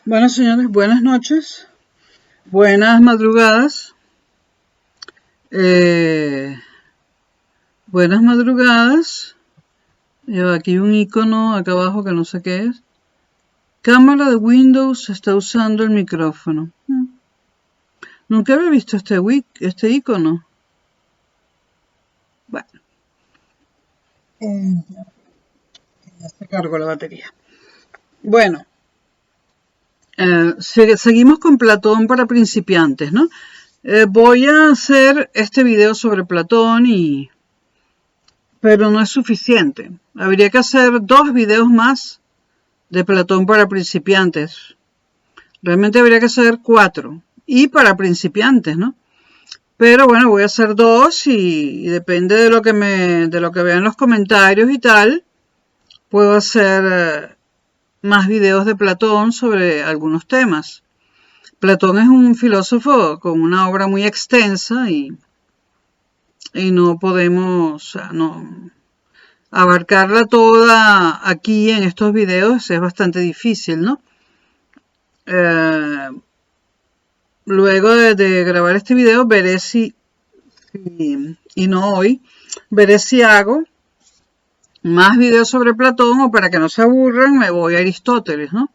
Bueno, señores, buenas noches, buenas madrugadas, eh, buenas madrugadas. Lleva aquí un icono acá abajo que no sé qué es. Cámara de Windows está usando el micrófono. Nunca había visto este icono. Bueno, ya se cargó la batería. Bueno, seguimos con Platón para principiantes, ¿no? Voy a hacer este video sobre Platón pero no es suficiente. Habría que hacer 2 videos más de Platón para principiantes. Realmente habría que hacer 4. Y para principiantes, ¿no? Pero bueno, voy a hacer 2 y depende de lo que vean los comentarios y tal, puedo hacer más videos de Platón sobre algunos temas. Platón es un filósofo con una obra muy extensa y no podemos, abarcarla toda aquí en estos videos es bastante difícil, ¿no? Luego de grabar este video veré y no hoy, veré si hago más videos sobre Platón o para que no se aburran me voy a Aristóteles, ¿no?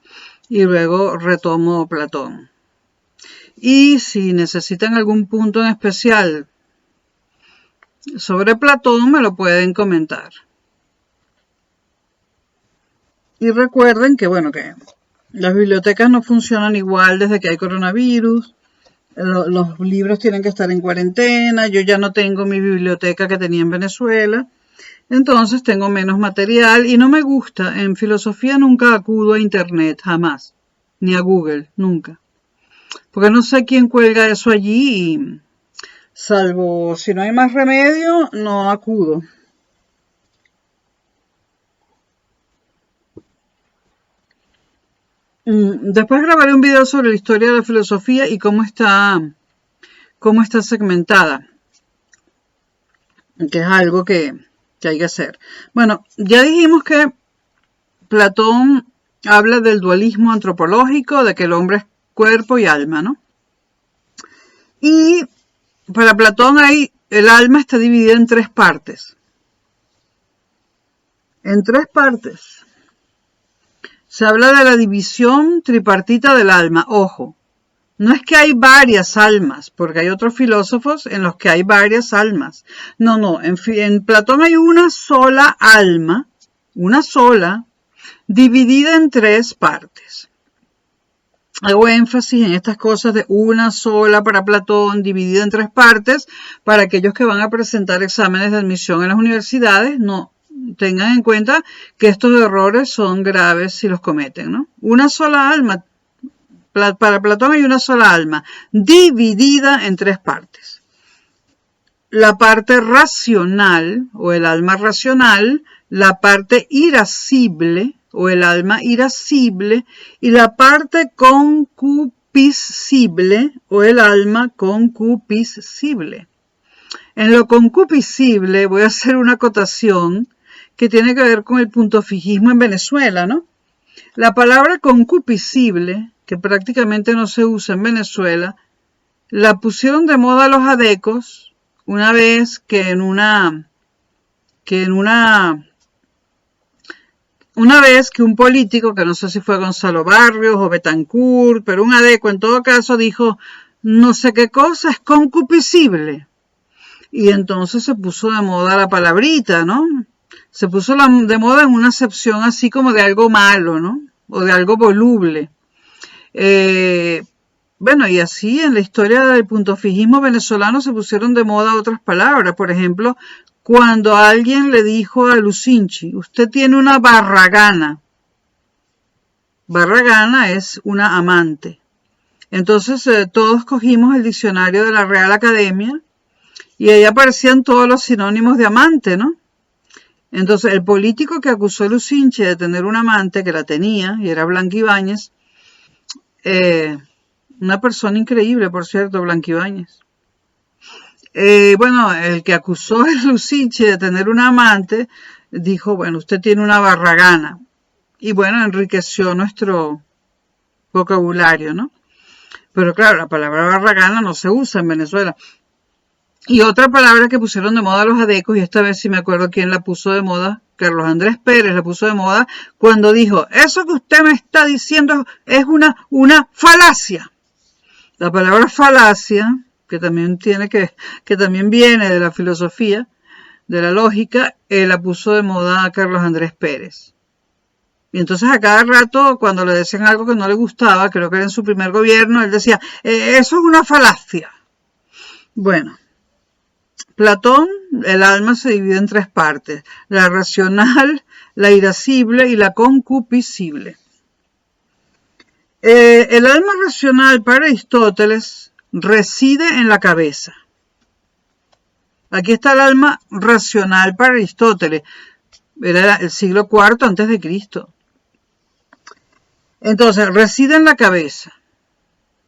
Y luego retomo Platón. Y si necesitan algún punto en especial sobre Platón me lo pueden comentar. Y recuerden que, bueno, que las bibliotecas no funcionan igual desde que hay coronavirus. Los libros tienen que estar en cuarentena. Yo ya no tengo mi biblioteca que tenía en Venezuela. Entonces tengo menos material y no me gusta. En filosofía nunca acudo a internet, jamás. Ni a Google, nunca. Porque no sé quién cuelga eso allí y salvo si no hay más remedio, no acudo. Después grabaré un video sobre la historia de la filosofía y cómo está segmentada, que es algo que hay que hacer. Bueno, ya dijimos que Platón habla del dualismo antropológico, de que el hombre es cuerpo y alma, ¿no? Y para Platón el alma está dividida en 3 partes. En 3 partes. Se habla de la división tripartita del alma. Ojo, no es que hay varias almas, porque hay otros filósofos en los que hay varias almas. No, en Platón hay una sola alma, una sola, dividida en 3 partes. Hago énfasis en estas cosas de una sola para Platón, dividida en 3 partes, para aquellos que van a presentar exámenes de admisión en las universidades, no tengan en cuenta que estos errores son graves si los cometen, ¿no? Una sola alma. Para Platón hay una sola alma, dividida en 3 partes. La parte racional, o el alma racional, la parte irascible, o el alma irascible, y la parte concupiscible, o el alma concupiscible. En lo concupiscible voy a hacer una acotación que tiene que ver con el puntofijismo en Venezuela, ¿no? La palabra concupiscible, que prácticamente no se usa en Venezuela, la pusieron de moda los adecos una vez una vez que un político, que no sé si fue Gonzalo Barrios o Betancourt, pero un adeco en todo caso dijo, no sé qué cosa es concupiscible. Y entonces se puso de moda la palabrita, ¿no? Se puso de moda en una acepción así como de algo malo, ¿no? O de algo voluble. Bueno, y así en la historia del puntofijismo venezolano se pusieron de moda otras palabras. Por ejemplo, cuando alguien le dijo a Lucinchi, usted tiene una barragana. Barragana es una amante. Entonces todos cogimos el diccionario de la Real Academia y ahí aparecían todos los sinónimos de amante, ¿no? Entonces el político que acusó a Lucinchi de tener una amante, que la tenía, y era Blanca Ibáñez, una persona increíble, por cierto, Blanca Ibáñez. Bueno, el que acusó a Lucinchi de tener una amante, dijo, bueno, usted tiene una barragana. Y bueno, enriqueció nuestro vocabulario, ¿no? Pero claro, la palabra barragana no se usa en Venezuela. Y otra palabra que pusieron de moda los adecos, y esta vez sí me acuerdo quién la puso de moda, Carlos Andrés Pérez la puso de moda, cuando dijo, eso que usted me está diciendo es una falacia. La palabra falacia, que también también viene de la filosofía, de la lógica, la puso de moda Carlos Andrés Pérez. Y entonces a cada rato, cuando le decían algo que no le gustaba, creo que era en su primer gobierno, él decía, eso es una falacia. Bueno, Platón, el alma se divide en tres partes, la racional, la irascible y la concupiscible. El alma racional para Aristóteles reside en la cabeza. Aquí está el alma racional para Aristóteles. Era el siglo IV antes de Cristo. Entonces, reside en la cabeza.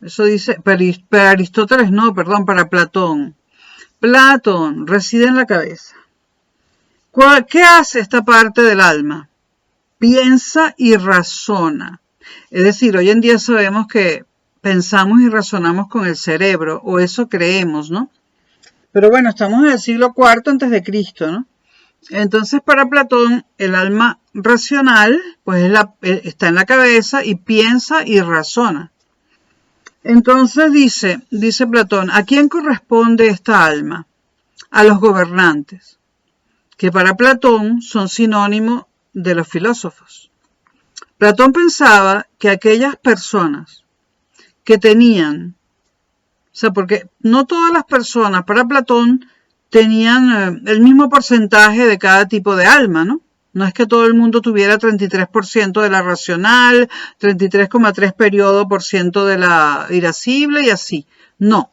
Eso dice, para Aristóteles no, perdón, para Platón. Platón reside en la cabeza. ¿Qué hace esta parte del alma? Piensa y razona. Es decir, hoy en día sabemos que pensamos y razonamos con el cerebro, o eso creemos, ¿no? Pero bueno, estamos en el siglo IV antes de Cristo, ¿no? Entonces, para Platón, el alma racional, pues está en la cabeza y piensa y razona. Entonces dice Platón, ¿a quién corresponde esta alma? A los gobernantes, que para Platón son sinónimo de los filósofos. Platón pensaba que aquellas personas que tenían, o sea, porque no todas las personas para Platón tenían el mismo porcentaje de cada tipo de alma, ¿no? No es que todo el mundo tuviera 33% de la racional, 33,3 periodo por ciento de la irascible y así. No.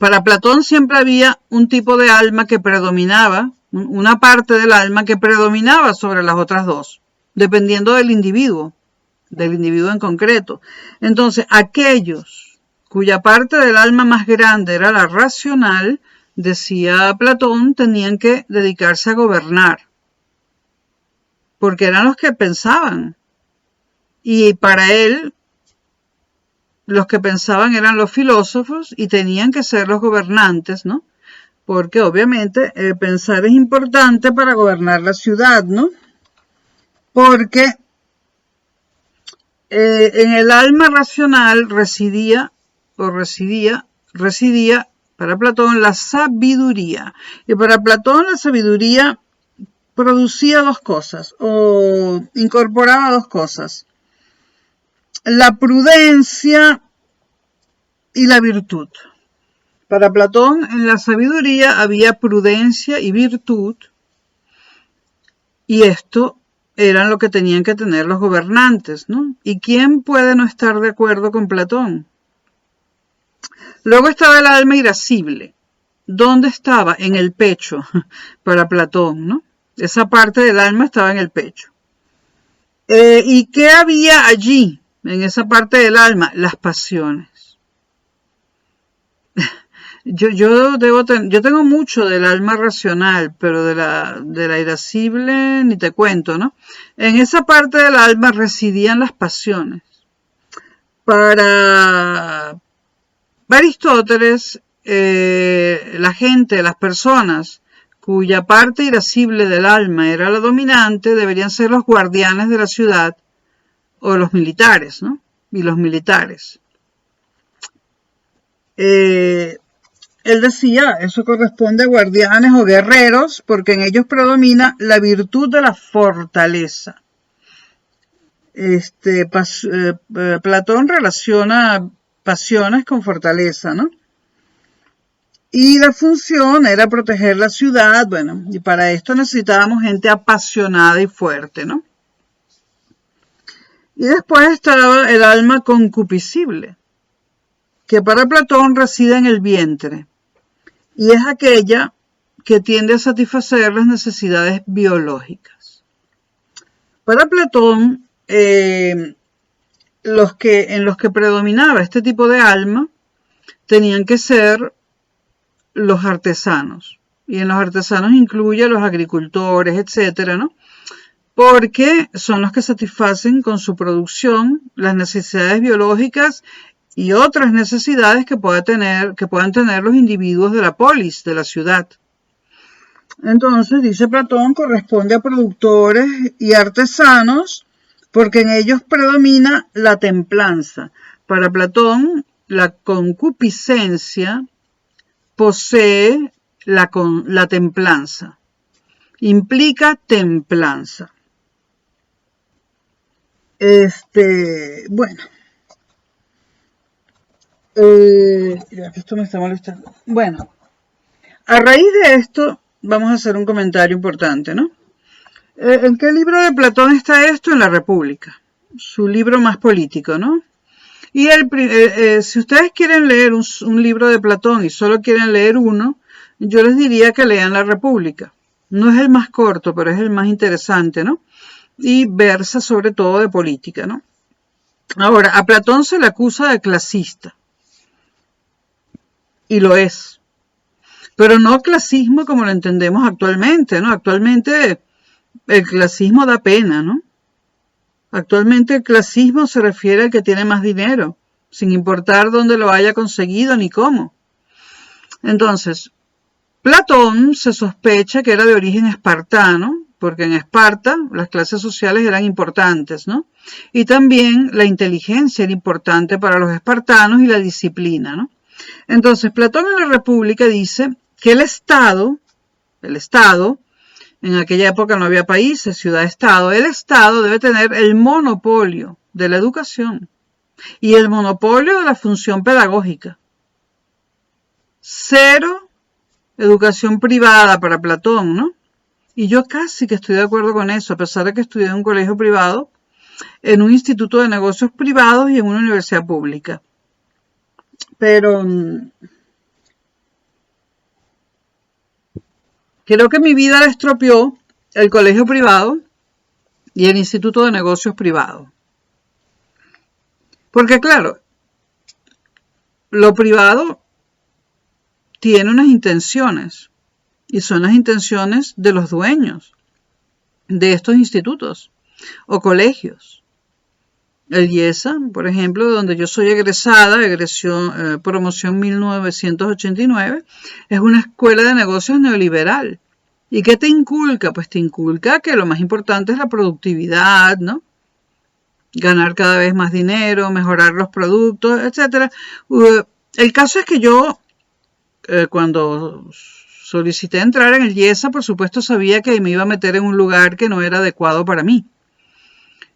Para Platón siempre había un tipo de alma que predominaba, una parte del alma que predominaba sobre las otras dos, dependiendo del individuo en concreto. Entonces, aquellos cuya parte del alma más grande era la racional, decía Platón, tenían que dedicarse a gobernar, porque eran los que pensaban. Y para él, los que pensaban eran los filósofos y tenían que ser los gobernantes, ¿no? Porque obviamente pensar es importante para gobernar la ciudad, ¿no? Porque en el alma racional residía para Platón la sabiduría. Y para Platón la sabiduría producía dos cosas, o incorporaba dos cosas. La prudencia y la virtud. Para Platón, en la sabiduría había prudencia y virtud, y esto eran lo que tenían que tener los gobernantes, ¿no? ¿Y quién puede no estar de acuerdo con Platón? Luego estaba el alma irascible. ¿Dónde estaba? En el pecho, para Platón, ¿no? Esa parte del alma estaba en el pecho. ¿Y qué había allí, en esa parte del alma? Las pasiones. Yo tengo mucho del alma racional, pero de la irascible ni te cuento, ¿no? En esa parte del alma residían las pasiones. Para Aristóteles, las personas cuya parte irascible del alma era la dominante, deberían ser los guardianes de la ciudad o los militares, ¿no? Y los militares. Él decía, eso corresponde a guardianes o guerreros, porque en ellos predomina la virtud de la fortaleza. Platón relaciona pasiones con fortaleza, ¿no? Y la función era proteger la ciudad, bueno, y para esto necesitábamos gente apasionada y fuerte, ¿no? Y después estaba el alma concupiscible, que para Platón reside en el vientre, y es aquella que tiende a satisfacer las necesidades biológicas. Para Platón, en los que predominaba este tipo de alma, tenían que ser los artesanos. Y en los artesanos incluye a los agricultores, etcétera, ¿no? porque son los que satisfacen con su producción las necesidades biológicas y otras necesidades que puedan tener los individuos de la polis, de la ciudad. Entonces, dice Platón, corresponde a productores y artesanos porque en ellos predomina la templanza. Para Platón, la concupiscencia posee la templanza, implica templanza. Bueno, esto me está molestando. Bueno, a raíz de esto vamos a hacer un comentario importante, ¿no? ¿En qué libro de Platón está esto? En la República, su libro más político, ¿no? Y si ustedes quieren leer un libro de Platón y solo quieren leer uno, yo les diría que lean la República. No es el más corto, pero es el más interesante, ¿no? Y versa sobre todo de política, ¿no? Ahora, a Platón se le acusa de clasista. Y lo es. Pero no clasismo como lo entendemos actualmente, ¿no? Actualmente el clasismo da pena, ¿no? Actualmente el clasismo se refiere al que tiene más dinero, sin importar dónde lo haya conseguido ni cómo. Entonces, Platón se sospecha que era de origen espartano, porque en Esparta las clases sociales eran importantes, ¿no? Y también la inteligencia era importante para los espartanos y la disciplina, ¿no? Entonces, Platón en la República dice que el Estado, en aquella época no había países, ciudad-estado, el Estado debe tener el monopolio de la educación y el monopolio de la función pedagógica. Cero educación privada para Platón, ¿no? Y yo casi que estoy de acuerdo con eso, a pesar de que estudié en un colegio privado, en un instituto de negocios privados y en una universidad pública. Pero creo que mi vida la estropeó el colegio privado y el instituto de negocios privado. Porque claro, lo privado tiene unas intenciones y son las intenciones de los dueños de estos institutos o colegios. El IESA, por ejemplo, donde yo soy egresada, promoción 1989, es una escuela de negocios neoliberal. ¿Y qué te inculca? Pues te inculca que lo más importante es la productividad, ¿no? Ganar cada vez más dinero, mejorar los productos, etc. El caso es que yo, cuando solicité entrar en el IESA, por supuesto sabía que me iba a meter en un lugar que no era adecuado para mí.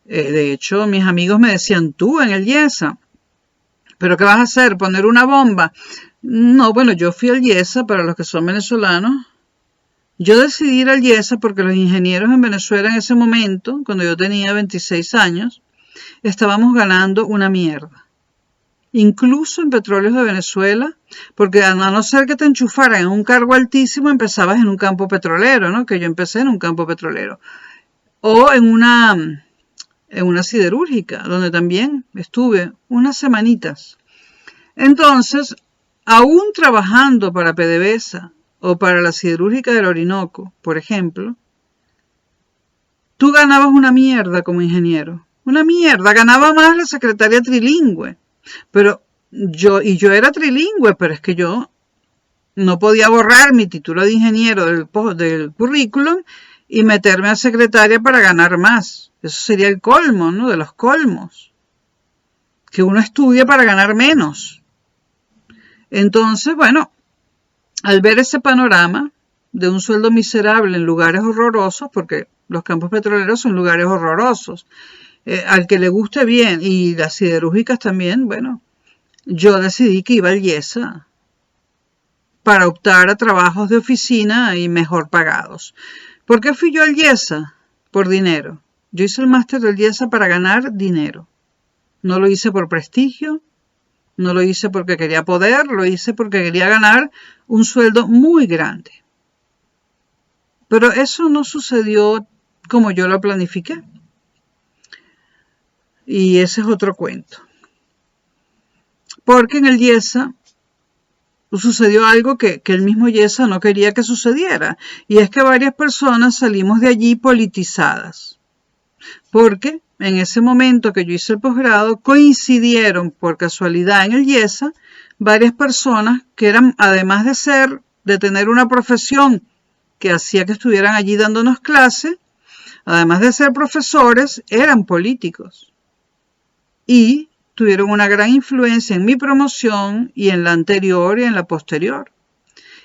De hecho, mis amigos me decían, tú en el IESA, ¿pero qué vas a hacer? ¿Poner una bomba? No, bueno, yo fui al IESA, para los que son venezolanos. Yo decidí ir al IESA porque los ingenieros en Venezuela en ese momento, cuando yo tenía 26 años, estábamos ganando una mierda. Incluso en Petróleos de Venezuela, porque a no ser que te enchufaran en un cargo altísimo, empezabas en un campo petrolero, ¿no? Que yo empecé en un campo petrolero. O en una siderúrgica, donde también estuve unas semanitas. Entonces, aún trabajando para PDVSA o para la siderúrgica del Orinoco, por ejemplo, tú ganabas una mierda como ingeniero. Una mierda, ganaba más la secretaria trilingüe. Pero yo era trilingüe, pero es que yo no podía borrar mi título de ingeniero del currículum y meterme a secretaria para ganar más. Eso sería el colmo, ¿no? De los colmos. Que uno estudie para ganar menos. Entonces, bueno, al ver ese panorama de un sueldo miserable en lugares horrorosos, porque los campos petroleros son lugares horrorosos, al que le guste bien, y las siderúrgicas también, bueno, yo decidí que iba al IESA para optar a trabajos de oficina y mejor pagados. ¿Por qué fui yo al IESA? Por dinero. Yo hice el máster del IESA para ganar dinero. No lo hice por prestigio, no lo hice porque quería poder, lo hice porque quería ganar un sueldo muy grande. Pero eso no sucedió como yo lo planifiqué. Y ese es otro cuento. Porque en el IESA sucedió algo que el mismo IESA no quería que sucediera. Y es que varias personas salimos de allí politizadas. porque en ese momento que yo hice el posgrado coincidieron por casualidad en el IESA varias personas que eran, además de tener una profesión que hacía que estuvieran allí dándonos clases, además de ser profesores, eran políticos y tuvieron una gran influencia en mi promoción y en la anterior y en la posterior.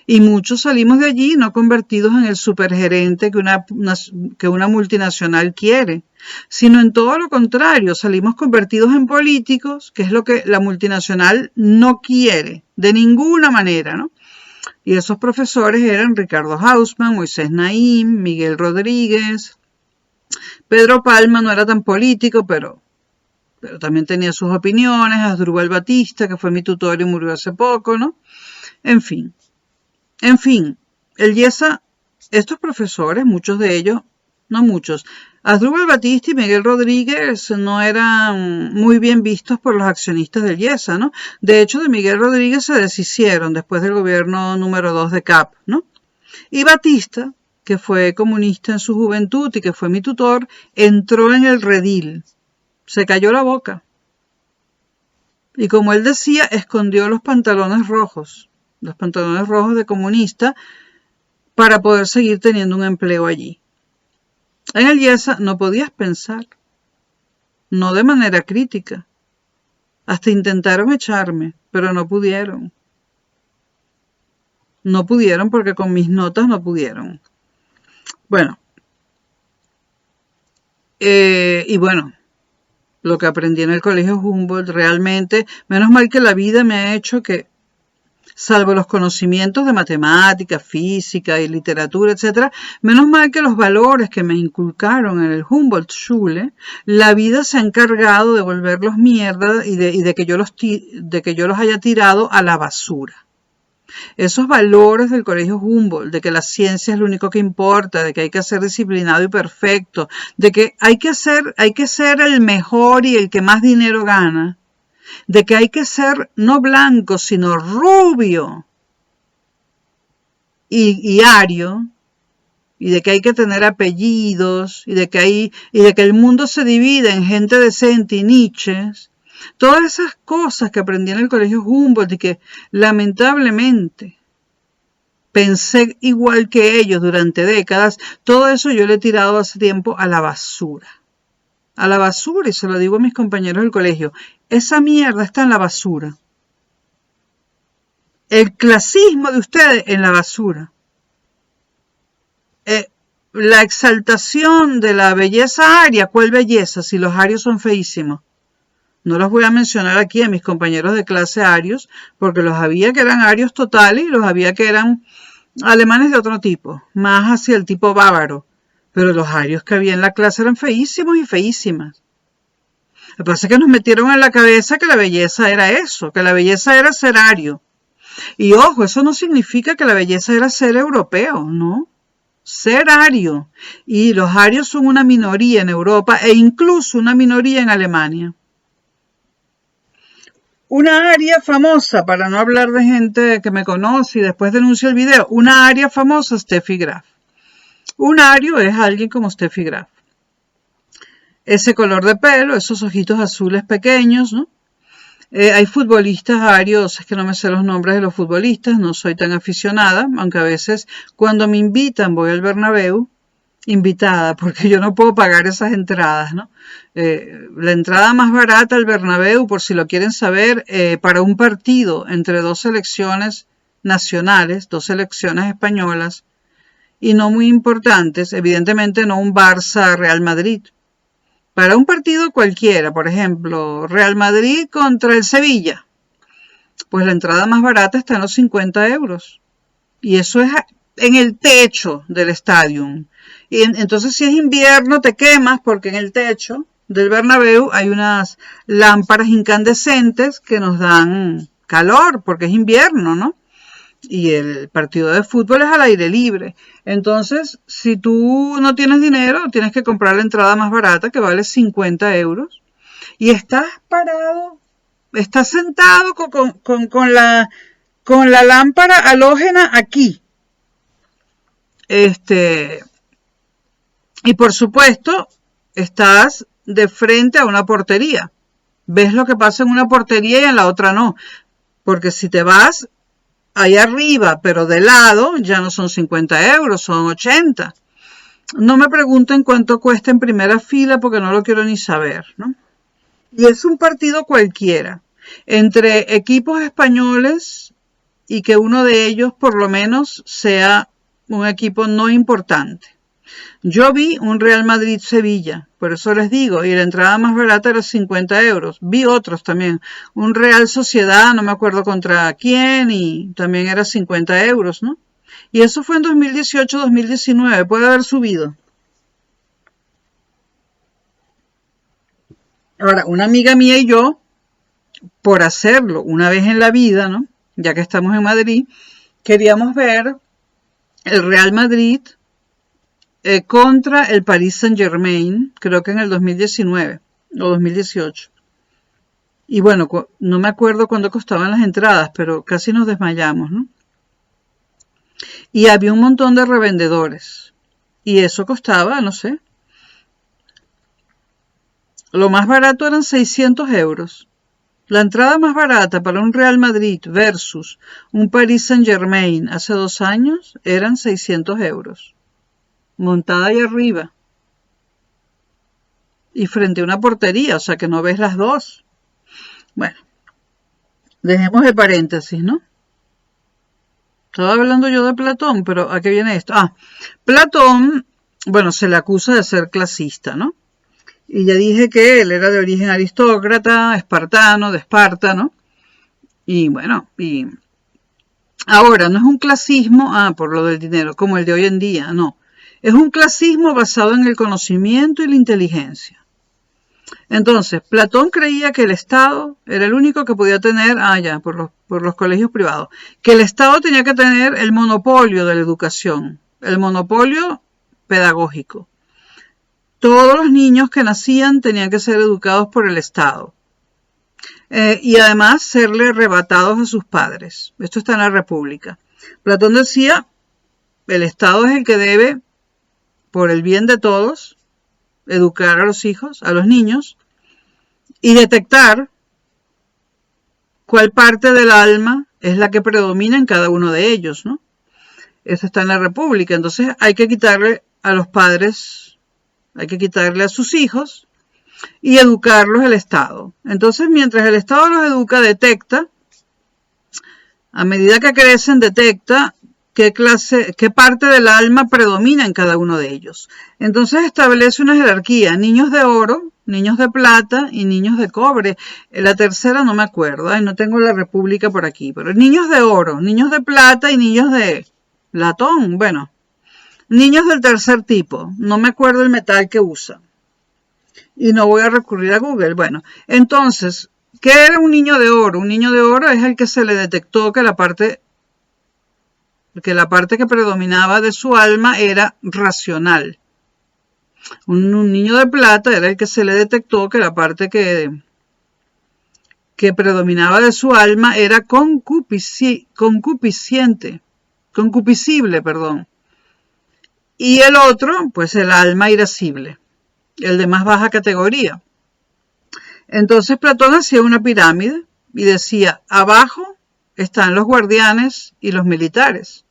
Y muchos salimos de allí no convertidos en el supergerente que una multinacional quiere, sino en todo lo contrario, salimos convertidos en políticos, que es lo que la multinacional no quiere, de ninguna manera, ¿no? Y esos profesores eran Ricardo Hausmann, Moisés Naím, Miguel Rodríguez. Pedro Palma no era tan político, pero también tenía sus opiniones. Asdrúbal Batista, que fue mi tutor y murió hace poco, ¿no? En fin, el IESA, estos profesores, muchos de ellos, no muchos, Asdrúbal Batista y Miguel Rodríguez no eran muy bien vistos por los accionistas del IESA, ¿no? De hecho, de Miguel Rodríguez se deshicieron después del gobierno número 2 de CAP, ¿no? Y Batista, que fue comunista en su juventud y que fue mi tutor, entró en el redil. Se cayó la boca. Y como él decía, escondió los pantalones rojos de comunista, para poder seguir teniendo un empleo allí. En el IESA no podías pensar, no de manera crítica. Hasta intentaron echarme, pero no pudieron. No pudieron porque con mis notas no pudieron. Bueno. Y bueno, lo que aprendí en el colegio Humboldt realmente, menos mal que la vida me ha hecho que, salvo los conocimientos de matemática, física y literatura, etc., menos mal que los valores que me inculcaron en el Humboldt-Schule, la vida se ha encargado de volverlos mierda y de que yo los haya tirado a la basura. Esos valores del colegio Humboldt, de que la ciencia es lo único que importa, de que hay que ser disciplinado y perfecto, de que hay que ser el mejor y el que más dinero gana, de que hay que ser no blanco, sino rubio y ario, y de que hay que tener apellidos, y de que el mundo se divide en gente decente y niches. Todas esas cosas que aprendí en el colegio Humboldt y que lamentablemente pensé igual que ellos durante décadas, todo eso yo le he tirado hace tiempo a la basura. A la basura, y se lo digo a mis compañeros del colegio, esa mierda está en la basura. El clasismo de ustedes en la basura. La exaltación de la belleza aria, ¿cuál belleza? Si los arios son feísimos. No los voy a mencionar aquí a mis compañeros de clase arios, porque los había que eran arios totales y los había que eran alemanes de otro tipo, más hacia el tipo bávaro. Pero los arios que había en la clase eran feísimos y feísimas. Lo que pasa es que nos metieron en la cabeza que la belleza era eso, que la belleza era ser ario. Y ojo, eso no significa que la belleza era ser europeo, ¿no? Ser ario. Y los arios son una minoría en Europa e incluso una minoría en Alemania. Una aria famosa, para no hablar de gente que me conoce y después denuncia el video, una aria famosa, Steffi Graf. Un ario es alguien como Steffi Graf. Ese color de pelo, esos ojitos azules pequeños, ¿no? Hay futbolistas arios, es que no me sé los nombres de los futbolistas, no soy tan aficionada, aunque a veces cuando me invitan voy al Bernabéu, invitada, porque yo no puedo pagar esas entradas, ¿no? La entrada más barata al Bernabéu, por si lo quieren saber, para un partido entre dos selecciones nacionales, dos selecciones españolas, y no muy importantes, evidentemente no un Barça-Real Madrid. Para un partido cualquiera, por ejemplo, Real Madrid contra el Sevilla, pues la entrada más barata está en los 50 euros. Y eso es en el techo del estadio. Y entonces si es invierno te quemas porque en el techo del Bernabéu hay unas lámparas incandescentes que nos dan calor porque es invierno, ¿no? Y el partido de fútbol es al aire libre. Entonces, si tú no tienes dinero, tienes que comprar la entrada más barata que vale 50 euros. Y estás parado, estás sentado con la lámpara halógena aquí. Y por supuesto, estás de frente a una portería. Ves lo que pasa en una portería y en la otra no. Porque si te vas ahí arriba, pero de lado, ya no son 50 euros, son 80. No me pregunten cuánto cuesta en primera fila porque no lo quiero ni saber, ¿no? Y es un partido cualquiera, entre equipos españoles y que uno de ellos por lo menos sea un equipo no importante. Yo vi un Real Madrid-Sevilla, por eso les digo, y la entrada más barata era 50 euros. Vi otros también, un Real Sociedad, no me acuerdo contra quién, y también era 50 euros, ¿no? Y eso fue en 2018-2019, puede haber subido. Ahora, una amiga mía y yo, por hacerlo una vez en la vida, ¿no? Ya que estamos en Madrid, queríamos ver el Real Madrid contra el Paris Saint-Germain, creo que en el 2019 o 2018. Y bueno, no me acuerdo cuándo costaban las entradas, pero casi nos desmayamos, ¿no? Y había un montón de revendedores. Y eso costaba, no sé. Lo más barato eran 600 euros. La entrada más barata para un Real Madrid versus un Paris Saint-Germain hace 2 años eran 600 euros. Montada ahí arriba. Y frente a una portería, o sea que no ves las dos. Bueno, dejemos de paréntesis, ¿no? Estaba hablando yo de Platón, pero ¿a qué viene esto? Platón, bueno, se le acusa de ser clasista, ¿no? Y ya dije que él era de origen aristócrata, espartano, de Esparta, ¿no? Y bueno, y ahora no es un clasismo, por lo del dinero, como el de hoy en día, no. Es un clasismo basado en el conocimiento y la inteligencia. Entonces, Platón creía que el Estado era el único que podía tener, por los colegios privados, que el Estado tenía que tener el monopolio de la educación, el monopolio pedagógico. Todos los niños que nacían tenían que ser educados por el Estado. Y además serle arrebatados a sus padres. Esto está en la República. Platón decía, el Estado es el que debe, por el bien de todos, educar a los hijos, a los niños, y detectar cuál parte del alma es la que predomina en cada uno de ellos, ¿no? Eso está en la República. Entonces hay que quitarle a los padres, hay que quitarle a sus hijos y educarlos el Estado. Entonces, mientras el Estado los educa, detecta, a medida que crecen, detecta qué parte del alma predomina en cada uno de ellos. Entonces establece una jerarquía, niños de oro, niños de plata y niños de cobre. La tercera no me acuerdo, no tengo la República por aquí, pero niños de oro, niños de plata y niños de latón, bueno, niños del tercer tipo, no me acuerdo el metal que usa. Y no voy a recurrir a Google. Bueno, entonces, ¿qué era un niño de oro? Un niño de oro es el que se le detectó que la parte que predominaba de su alma era racional. Un niño de plata era el que se le detectó que la parte que predominaba de su alma era concupiscible, perdón. Y el otro, pues el alma irascible, el de más baja categoría. Entonces Platón hacía una pirámide y decía, abajo están los guardianes y los militares,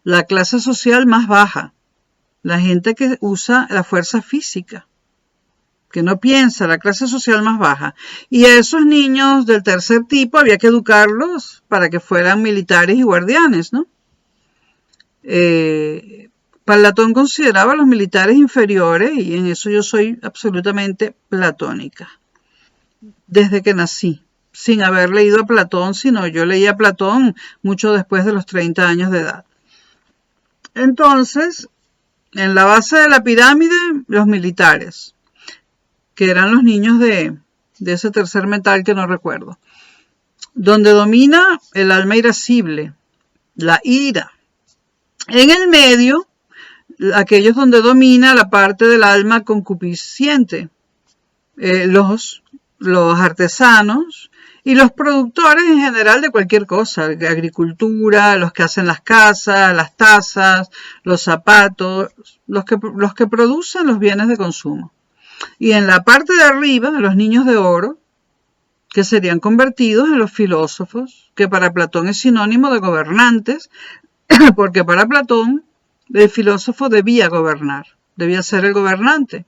la clase social más baja, la gente que usa la fuerza física, que no piensa, la clase social más baja. Y a esos niños del tercer tipo había que educarlos para que fueran militares y guardianes, ¿no? Platón consideraba a los militares inferiores y en eso yo soy absolutamente platónica. Desde que nací, sin haber leído a Platón, sino yo leí a Platón mucho después de los 30 años de edad. Entonces, en la base de la pirámide, los militares, que eran los niños de ese tercer metal que no recuerdo. Donde domina el alma irascible, la ira. En el medio, aquellos donde domina la parte del alma concupisciente, los artesanos Y los productores en general de cualquier cosa, agricultura, los que hacen las casas, las tazas, los zapatos, los que producen los bienes de consumo. Y en la parte de arriba, los niños de oro, que serían convertidos en los filósofos, que para Platón es sinónimo de gobernantes, porque para Platón el filósofo debía gobernar, debía ser el gobernante.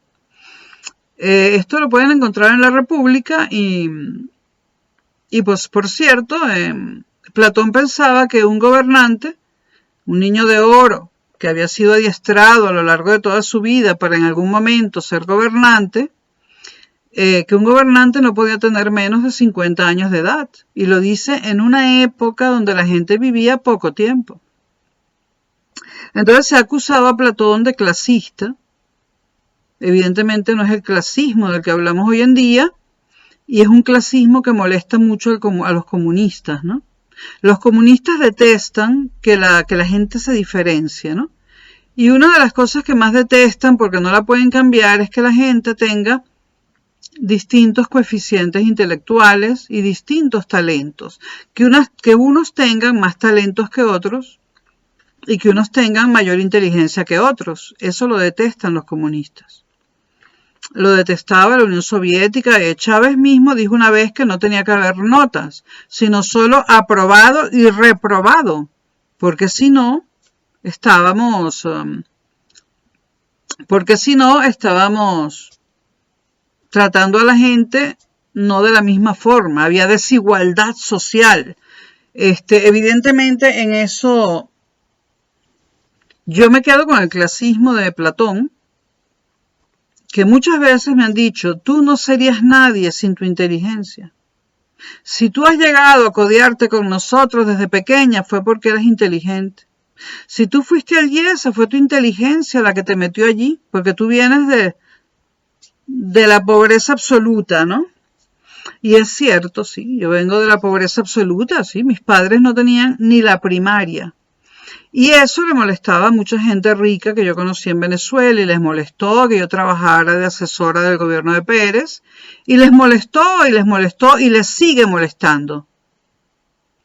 Esto lo pueden encontrar en la República y pues por cierto, Platón pensaba que un gobernante, un niño de oro, que había sido adiestrado a lo largo de toda su vida para en algún momento ser gobernante, que un gobernante no podía tener menos de 50 años de edad. Y lo dice en una época donde la gente vivía poco tiempo. Entonces se ha acusado a Platón de clasista. Evidentemente no es el clasismo del que hablamos hoy en día, y es un clasismo que molesta mucho a los comunistas, ¿no? Los comunistas detestan que la gente se diferencie, ¿no? Y una de las cosas que más detestan, porque no la pueden cambiar, es que la gente tenga distintos coeficientes intelectuales y distintos talentos. Que unos tengan más talentos que otros y que unos tengan mayor inteligencia que otros. Eso lo detestan los comunistas. Lo detestaba la Unión Soviética. Chávez mismo dijo una vez que no tenía que haber notas, sino solo aprobado y reprobado, porque si no estábamos tratando a la gente no de la misma forma, había desigualdad social. Evidentemente en eso yo me quedo con el clasismo de Platón, que muchas veces me han dicho, tú no serías nadie sin tu inteligencia. Si tú has llegado a codearte con nosotros desde pequeña fue porque eres inteligente. Si tú fuiste al IESA fue tu inteligencia la que te metió allí, porque tú vienes de la pobreza absoluta, ¿no? Y es cierto, sí, yo vengo de la pobreza absoluta, sí, mis padres no tenían ni la primaria. Y eso le molestaba a mucha gente rica que yo conocí en Venezuela y les molestó que yo trabajara de asesora del gobierno de Pérez y les molestó y les sigue molestando.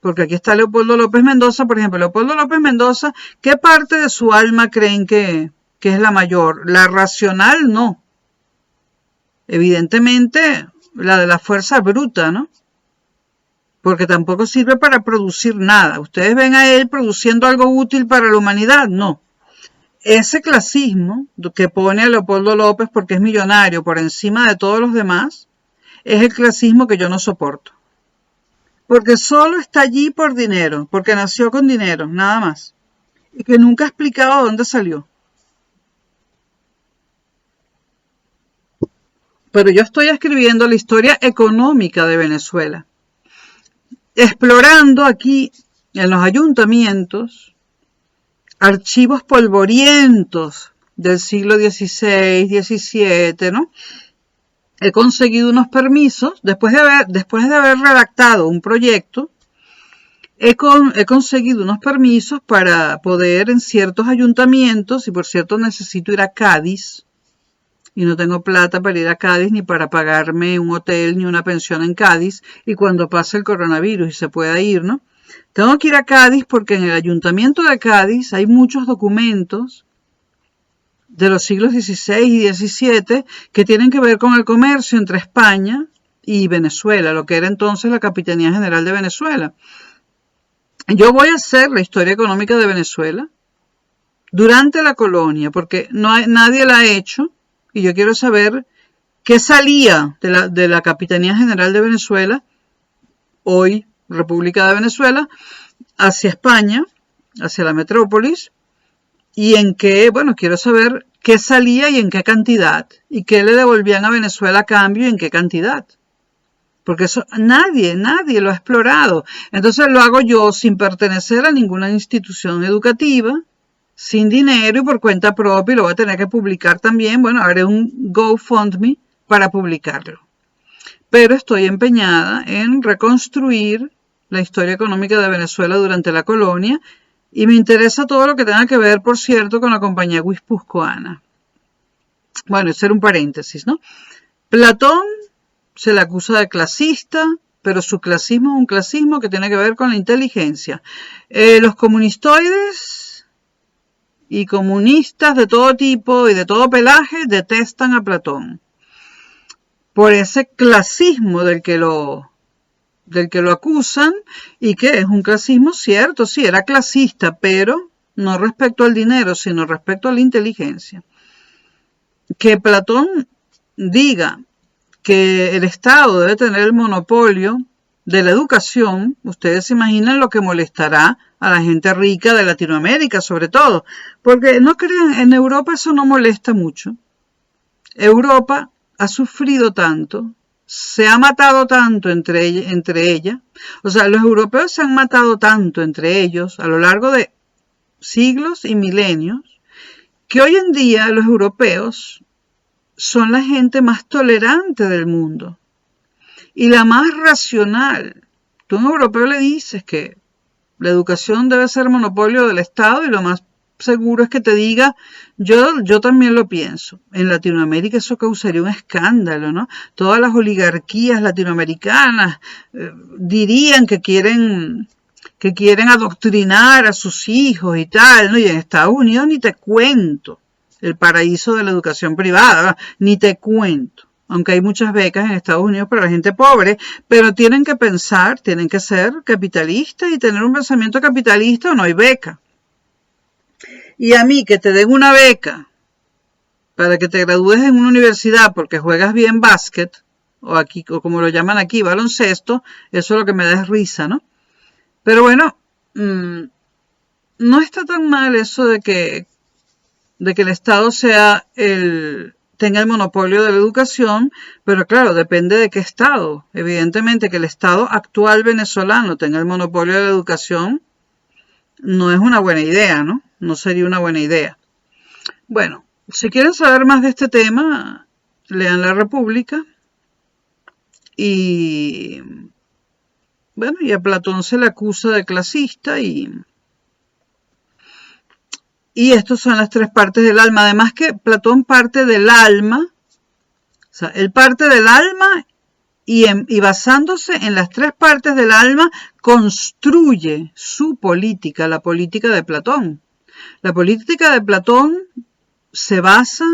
Porque aquí está Leopoldo López Mendoza, por ejemplo, Leopoldo López Mendoza, ¿qué parte de su alma creen que es la mayor? La racional, no. Evidentemente, la de la fuerza bruta, ¿no? Porque tampoco sirve para producir nada. ¿Ustedes ven a él produciendo algo útil para la humanidad? No. Ese clasismo que pone a Leopoldo López porque es millonario por encima de todos los demás, es el clasismo que yo no soporto. Porque solo está allí por dinero, porque nació con dinero, nada más. Y que nunca ha explicado dónde salió. Pero yo estoy escribiendo la historia económica de Venezuela, explorando aquí en los ayuntamientos archivos polvorientos del siglo XVI, XVII, ¿no? He conseguido unos permisos, después de haber redactado un proyecto, he conseguido unos permisos para poder en ciertos ayuntamientos, y por cierto necesito ir a Cádiz, y no tengo plata para ir a Cádiz ni para pagarme un hotel ni una pensión en Cádiz, y cuando pase el coronavirus y se pueda ir, ¿no? Tengo que ir a Cádiz porque en el ayuntamiento de Cádiz hay muchos documentos de los siglos XVI y XVII que tienen que ver con el comercio entre España y Venezuela, lo que era entonces la Capitanía General de Venezuela. Yo voy a hacer la historia económica de Venezuela durante la colonia, porque nadie la ha hecho, y yo quiero saber qué salía de la Capitanía General de Venezuela, hoy República de Venezuela, hacia España, hacia la metrópolis, y en qué, bueno, quiero saber qué salía y en qué cantidad, y qué le devolvían a Venezuela a cambio y en qué cantidad. Porque eso nadie lo ha explorado. Entonces lo hago yo sin pertenecer a ninguna institución educativa, sin dinero y por cuenta propia, y lo voy a tener que publicar también. Bueno, haré un GoFundMe para publicarlo. Pero estoy empeñada en reconstruir la historia económica de Venezuela durante la colonia y me interesa todo lo que tenga que ver, por cierto, con la compañía guipuzcoana. Bueno, ese era un paréntesis, ¿no? Platón se le acusa de clasista, pero su clasismo es un clasismo que tiene que ver con la inteligencia. Los comunistoides y comunistas de todo tipo y de todo pelaje detestan a Platón por ese clasismo del que lo acusan, y que es un clasismo cierto, sí, era clasista, pero no respecto al dinero, sino respecto a la inteligencia. Que Platón diga que el Estado debe tener el monopolio de la educación, ustedes se imaginan lo que molestará a la gente rica de Latinoamérica, sobre todo, porque no crean, en Europa eso no molesta mucho. Europa ha sufrido tanto, se ha matado tanto entre ella, o sea, los europeos se han matado tanto entre ellos a lo largo de siglos y milenios, que hoy en día los europeos son la gente más tolerante del mundo y la más racional. Tú a un europeo le dices que la educación debe ser monopolio del Estado y lo más seguro es que te diga, yo también lo pienso. En Latinoamérica eso causaría un escándalo, ¿no? Todas las oligarquías latinoamericanas dirían que quieren adoctrinar a sus hijos y tal, ¿no? Y en Estados Unidos ni te cuento. El paraíso de la educación privada, ¿verdad? Ni te cuento. Aunque hay muchas becas en Estados Unidos para la gente pobre, pero tienen que pensar, tienen que ser capitalistas y tener un pensamiento capitalista o no hay beca. Y a mí que te den una beca para que te gradúes en una universidad porque juegas bien básquet, o aquí, o como lo llaman aquí, baloncesto, eso es lo que me da es risa, ¿no? Pero bueno, no está tan mal eso de que el Estado tenga el monopolio de la educación, pero claro, depende de qué Estado. Evidentemente que el Estado actual venezolano tenga el monopolio de la educación no es una buena idea, ¿no? No sería una buena idea. Bueno, si quieren saber más de este tema, lean La República y bueno, y a Platón se le acusa de clasista y estas son las tres partes del alma. Además que Platón parte del alma, o sea, él parte del alma y basándose en las tres partes del alma construye su política, la política de Platón. La política de Platón se basa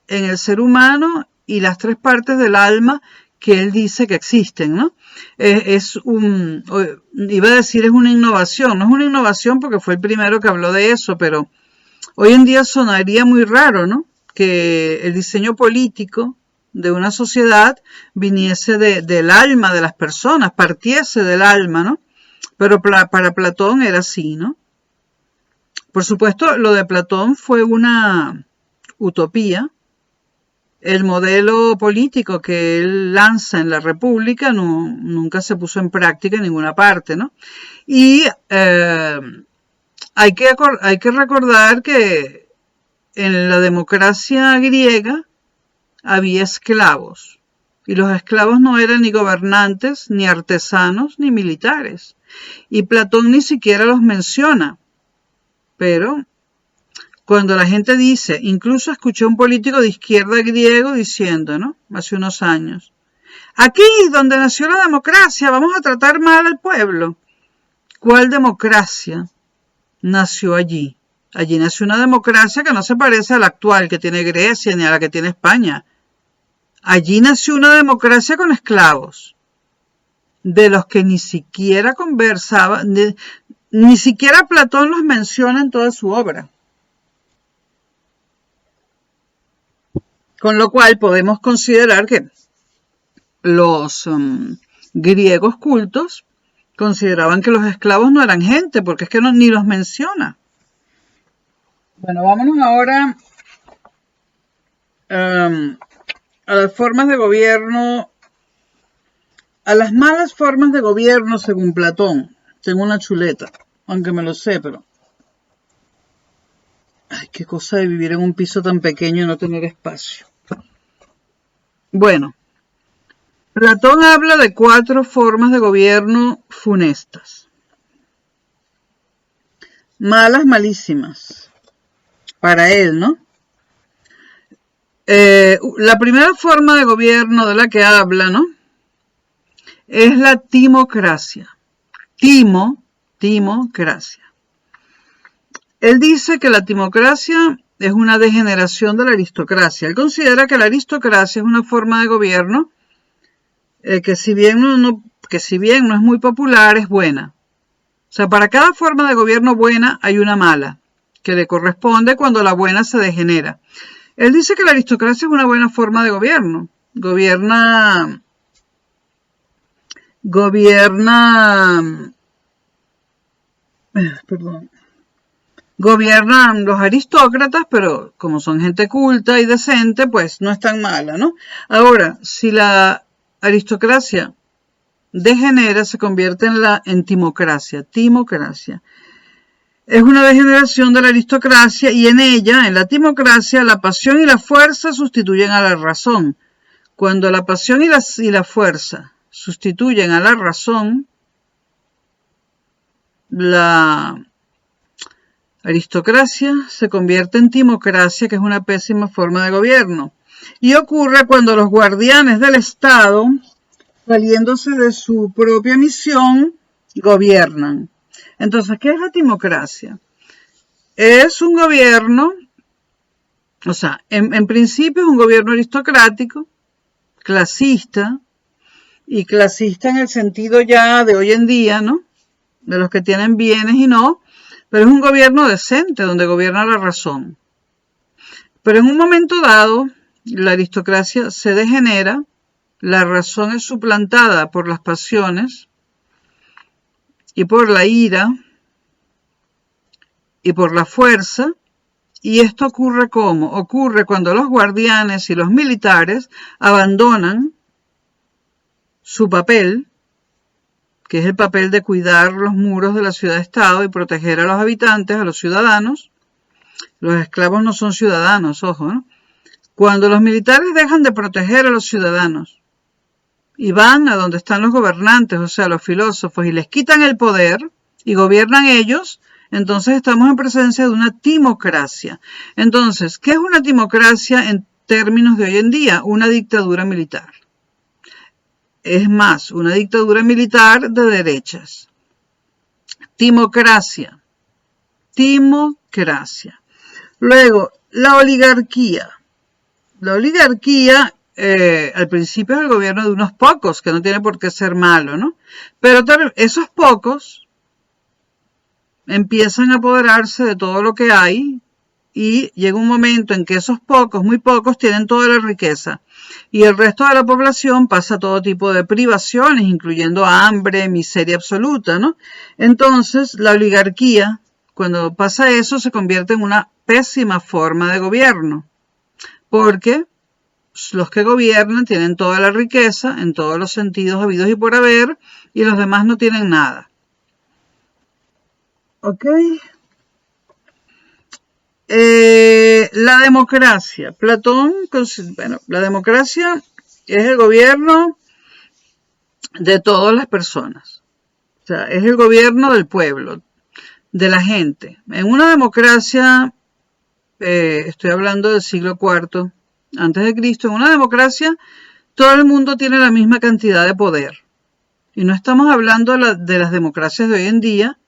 en el ser humano y las tres partes del alma que él dice que existen, ¿no? Iba a decir es una innovación, no es una innovación porque fue el primero que habló de eso, pero hoy en día sonaría muy raro, ¿no? Que el diseño político de una sociedad viniese del alma de las personas, partiese del alma, ¿no? Pero para Platón era así, ¿no? Por supuesto, lo de Platón fue una utopía. El modelo político que él lanza en la República nunca se puso en práctica en ninguna parte, ¿no? Y hay que recordar que en la democracia griega había esclavos. Y los esclavos no eran ni gobernantes, ni artesanos, ni militares. Y Platón ni siquiera los menciona. Pero cuando la gente dice, incluso escuché a un político de izquierda griego diciendo, ¿no? Hace unos años, aquí donde nació la democracia, vamos a tratar mal al pueblo. ¿Cuál democracia nació allí? Allí nació una democracia que no se parece a la actual que tiene Grecia ni a la que tiene España. Allí nació una democracia con esclavos, de los que ni siquiera conversaba, ni siquiera Platón los menciona en toda su obra. Con lo cual podemos considerar que los griegos cultos consideraban que los esclavos no eran gente, porque es que ni los menciona. Bueno, vámonos ahora a las formas de gobierno, a las malas formas de gobierno según Platón. Tengo una chuleta, aunque me lo sé, pero ay, qué cosa de vivir en un piso tan pequeño y no tener espacio. Bueno, Platón habla de 4 formas de gobierno funestas. Malas, malísimas. Para él, ¿no? La primera forma de gobierno de la que habla, ¿no? es la timocracia. Timocracia. Él dice que la timocracia es una degeneración de la aristocracia. Él considera que la aristocracia es una forma de gobierno que si bien no es muy popular, es buena. O sea, para cada forma de gobierno buena hay una mala, que le corresponde cuando la buena se degenera. Él dice que la aristocracia es una buena forma de gobierno. Gobiernan los aristócratas, pero como son gente culta y decente, pues no es tan mala, ¿no? Ahora, si la aristocracia degenera, se convierte en timocracia. Timocracia. Es una degeneración de la aristocracia y en ella, en la timocracia, la pasión y la fuerza sustituyen a la razón. Cuando la pasión y la fuerza sustituyen a la razón, la aristocracia se convierte en timocracia, que es una pésima forma de gobierno. Y ocurre cuando los guardianes del Estado, saliéndose de su propia misión, gobiernan. Entonces, ¿qué es la timocracia? Es un gobierno, o sea, en principio es un gobierno aristocrático, clasista, y clasista en el sentido ya de hoy en día, ¿no? De los que tienen bienes y no, pero es un gobierno decente donde gobierna la razón. Pero en un momento dado, la aristocracia se degenera, la razón es suplantada por las pasiones y por la ira y por la fuerza, y esto ocurre ¿cómo? Ocurre cuando los guardianes y los militares abandonan su papel, que es el papel de cuidar los muros de la ciudad-estado y proteger a los habitantes, a los ciudadanos. Los esclavos no son ciudadanos, ojo, ¿no? Cuando los militares dejan de proteger a los ciudadanos y van a donde están los gobernantes, o sea, los filósofos, y les quitan el poder y gobiernan ellos, entonces estamos en presencia de una timocracia. Entonces, ¿qué es una timocracia en términos de hoy en día? Una dictadura militar. Es más, una dictadura militar de derechas. Timocracia. Timocracia. Luego, la oligarquía. La oligarquía, al principio es el gobierno de unos pocos, que no tiene por qué ser malo, ¿no? Pero esos pocos empiezan a apoderarse de todo lo que hay y llega un momento en que esos pocos, muy pocos, tienen toda la riqueza. Y el resto de la población pasa todo tipo de privaciones, incluyendo hambre, miseria absoluta, ¿no? Entonces, la oligarquía, cuando pasa eso, se convierte en una pésima forma de gobierno, porque los que gobiernan tienen toda la riqueza, en todos los sentidos habidos y por haber, y los demás no tienen nada. ¿Ok? La democracia. Platón, bueno, la democracia es el gobierno de todas las personas. O sea, es el gobierno del pueblo, de la gente. En una democracia, estoy hablando del siglo IV antes de Cristo, en una democracia todo el mundo tiene la misma cantidad de poder. Y no estamos hablando de las democracias de hoy en día,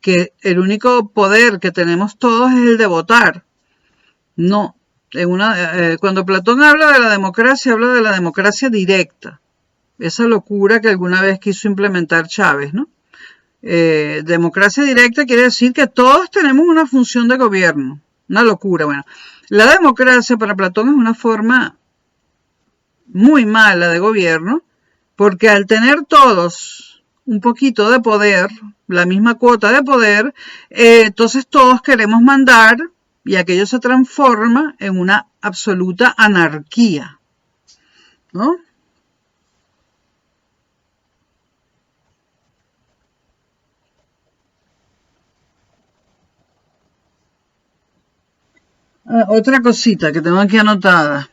que el único poder que tenemos todos es el de votar. No, cuando Platón habla de la democracia directa. Esa locura que alguna vez quiso implementar Chávez, ¿no? Democracia directa quiere decir que todos tenemos una función de gobierno. Una locura, bueno. La democracia para Platón es una forma muy mala de gobierno, porque al tener todos un poquito de poder, la misma cuota de poder, entonces todos queremos mandar y aquello se transforma en una absoluta anarquía, ¿no? Otra cosita que tengo aquí anotada.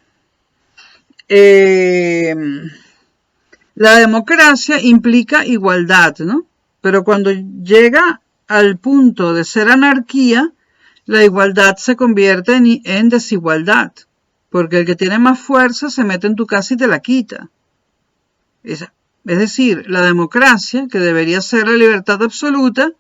La democracia implica igualdad, ¿no? Pero cuando llega al punto de ser anarquía, la igualdad se convierte en desigualdad, porque el que tiene más fuerza se mete en tu casa y te la quita. Es decir, la democracia, que debería ser la libertad absoluta,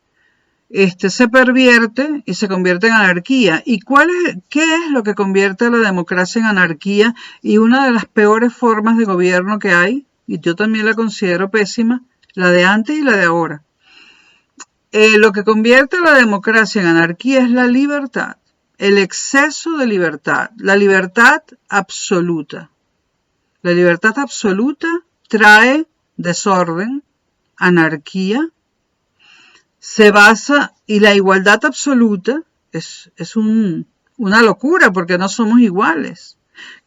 se pervierte y se convierte en anarquía. ¿Y qué es lo que convierte a la democracia en anarquía y una de las peores formas de gobierno que hay? Y yo también la considero pésima, la de antes y la de ahora. Lo que convierte a la democracia en anarquía es la libertad, el exceso de libertad, la libertad absoluta. La libertad absoluta trae desorden, anarquía, se basa, y la igualdad absoluta es una locura porque no somos iguales.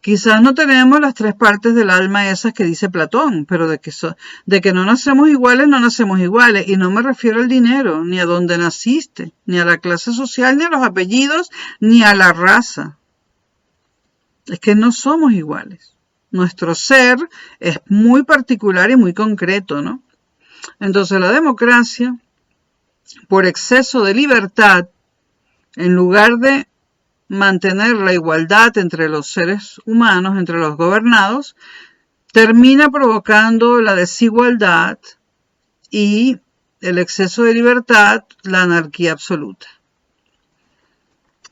Quizás no tenemos las tres partes del alma esas que dice Platón, pero de que no nacemos iguales, no nacemos iguales. Y no me refiero al dinero, ni a dónde naciste, ni a la clase social, ni a los apellidos, ni a la raza. Es que no somos iguales. Nuestro ser es muy particular y muy concreto, ¿no? Entonces la democracia, por exceso de libertad, en lugar de mantener la igualdad entre los seres humanos, entre los gobernados, termina provocando la desigualdad y el exceso de libertad, la anarquía absoluta.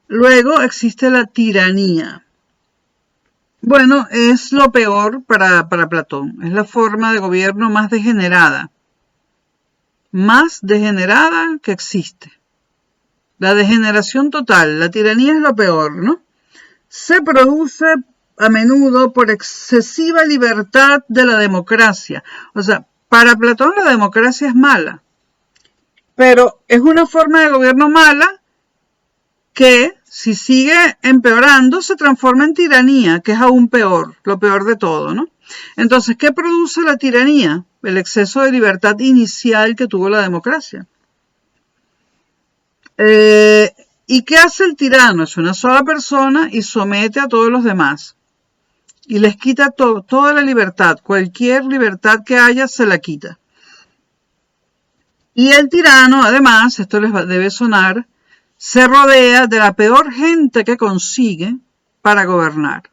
Luego existe la tiranía. Bueno, es lo peor para Platón. Es la forma de gobierno más degenerada que existe. La degeneración total, la tiranía es lo peor, ¿no? Se produce a menudo por excesiva libertad de la democracia. O sea, para Platón la democracia es mala, pero es una forma de gobierno mala que, si sigue empeorando, se transforma en tiranía, que es aún peor, lo peor de todo, ¿no? Entonces, ¿qué produce la tiranía? El exceso de libertad inicial que tuvo la democracia. ¿Y qué hace el tirano? Es una sola persona y somete a todos los demás. Y les quita toda la libertad. Cualquier libertad que haya se la quita. Y el tirano, además, esto les debe sonar, se rodea de la peor gente que consigue para gobernar.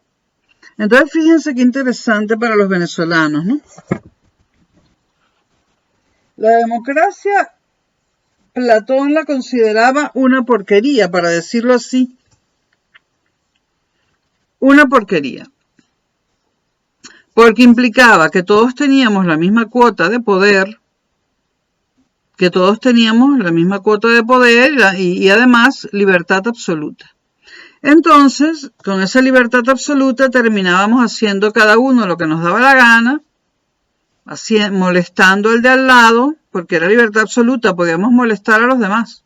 Entonces, fíjense qué interesante para los venezolanos, ¿no? La democracia, Platón la consideraba una porquería, para decirlo así. Una porquería. Porque implicaba que todos teníamos la misma cuota de poder, y además libertad absoluta. Entonces, con esa libertad absoluta terminábamos haciendo cada uno lo que nos daba la gana, molestando al de al lado, porque era libertad absoluta, podíamos molestar a los demás.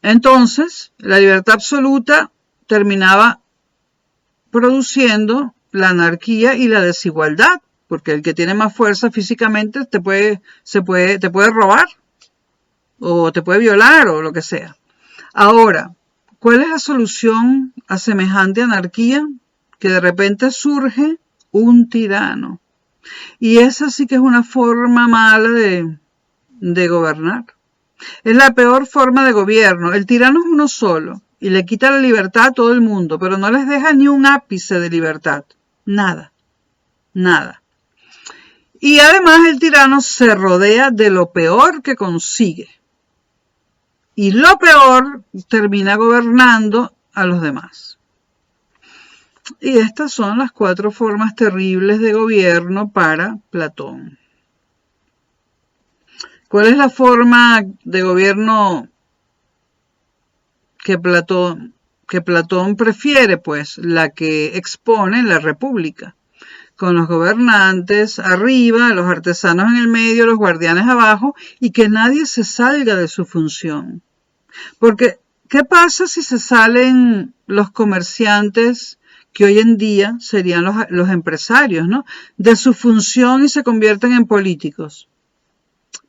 Entonces, la libertad absoluta terminaba produciendo la anarquía y la desigualdad, porque el que tiene más fuerza físicamente te puede robar, o te puede violar, o lo que sea. Ahora, ¿cuál es la solución a semejante anarquía? Que de repente surge un tirano. Y esa sí que es una forma mala de gobernar. Es la peor forma de gobierno. El tirano es uno solo y le quita la libertad a todo el mundo, pero no les deja ni un ápice de libertad. Nada. Nada. Y además el tirano se rodea de lo peor que consigue. Y lo peor termina gobernando a los demás. Y estas son las 4 formas terribles de gobierno para Platón. ¿Cuál es la forma de gobierno que Platón prefiere? Pues la que expone la República, con los gobernantes arriba, los artesanos en el medio, los guardianes abajo, y que nadie se salga de su función. Porque, ¿qué pasa si se salen los comerciantes, que hoy en día serían los empresarios, ¿no?, de su función y se convierten en políticos?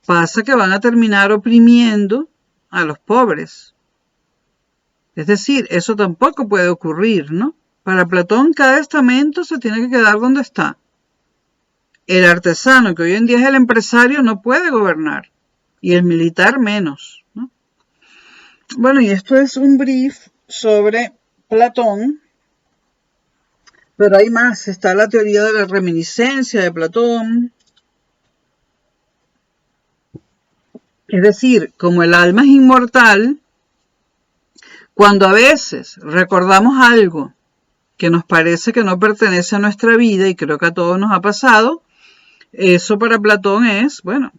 Pasa que van a terminar oprimiendo a los pobres. Es decir, eso tampoco puede ocurrir, ¿no? Para Platón, cada estamento se tiene que quedar donde está. El artesano, que hoy en día es el empresario, no puede gobernar. Y el militar menos, ¿no? Bueno, y esto es un brief sobre Platón. Pero hay más. Está la teoría de la reminiscencia de Platón. Es decir, como el alma es inmortal, cuando a veces recordamos algo que nos parece que no pertenece a nuestra vida, y creo que a todos nos ha pasado, eso para Platón es, bueno,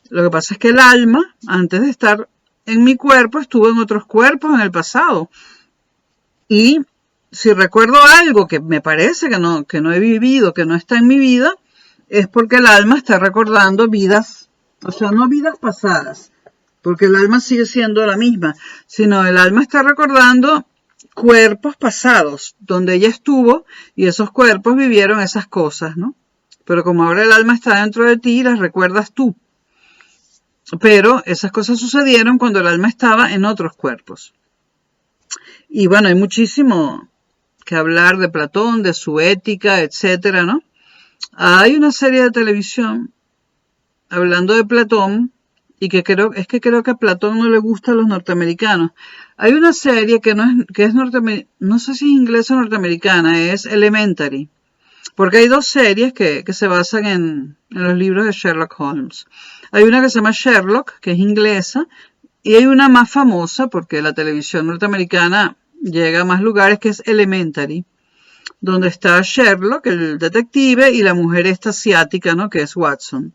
lo que pasa es que el alma, antes de estar en mi cuerpo, estuvo en otros cuerpos en el pasado. Y si recuerdo algo que me parece que no he vivido, que no está en mi vida, es porque el alma está recordando vidas, o sea, no vidas pasadas, porque el alma sigue siendo la misma, sino el alma está recordando cuerpos pasados, donde ella estuvo y esos cuerpos vivieron esas cosas, ¿no? Pero como ahora el alma está dentro de ti, las recuerdas tú. Pero esas cosas sucedieron cuando el alma estaba en otros cuerpos. Y bueno, hay muchísimo que hablar de Platón, de su ética, etcétera, ¿no? Hay una serie de televisión hablando de Platón y que creo que a Platón no le gusta a los norteamericanos. Hay una serie que es norteamericana, no sé si es inglesa o norteamericana, es Elementary, porque hay dos series que se basan en los libros de Sherlock Holmes. Hay una que se llama Sherlock, que es inglesa, y hay una más famosa, porque la televisión norteamericana llega a más lugares, que es Elementary, donde está Sherlock, el detective, y la mujer esta asiática, ¿no? Que es Watson.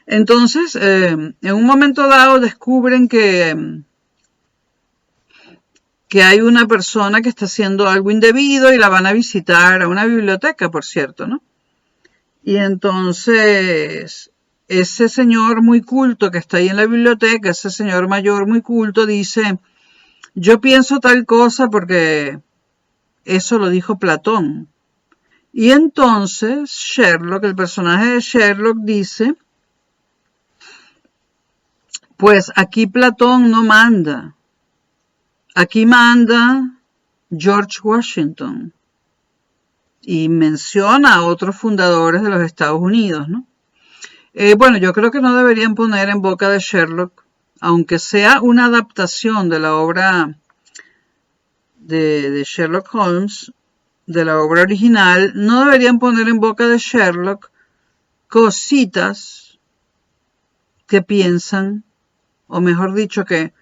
Entonces, en un momento dado descubren que hay una persona que está haciendo algo indebido y la van a visitar a una biblioteca, por cierto, ¿no? Y entonces ese señor muy culto que está ahí en la biblioteca, ese señor mayor muy culto, dice, yo pienso tal cosa porque eso lo dijo Platón. Y entonces Sherlock, el personaje de Sherlock, dice, pues aquí Platón no manda, aquí manda George Washington. Y menciona a otros fundadores de los Estados Unidos, ¿no? Bueno, yo creo que no deberían poner en boca de Sherlock, aunque sea una adaptación de la obra de Sherlock Holmes, de la obra original, no deberían poner en boca de Sherlock cositas que piensan, o mejor dicho, que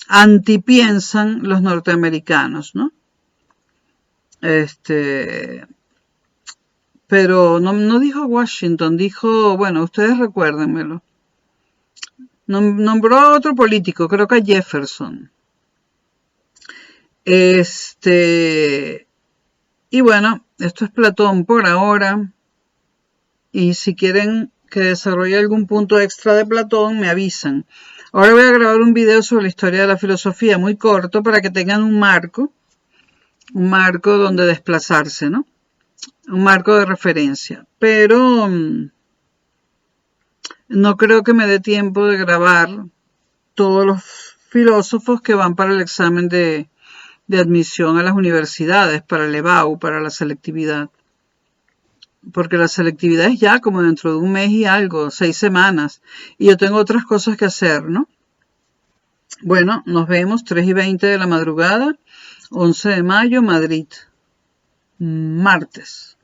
antipiensan los norteamericanos, ¿no? Pero no dijo Washington, dijo, bueno, ustedes recuérdenmelo. Nombró a otro político, creo que a Jefferson. Y bueno, esto es Platón por ahora. Y si quieren que desarrolle algún punto extra de Platón, me avisan. Ahora voy a grabar un video sobre la historia de la filosofía, muy corto, para que tengan un marco donde desplazarse, ¿no? Un marco de referencia. Pero no creo que me dé tiempo de grabar todos los filósofos que van para el examen de admisión a las universidades, para el EBAU, para la selectividad. Porque la selectividad es ya como dentro de un mes y algo, 6 semanas. Y yo tengo otras cosas que hacer, ¿no? Bueno, nos vemos 3:20 de la madrugada, 11 de mayo, Madrid. Martes.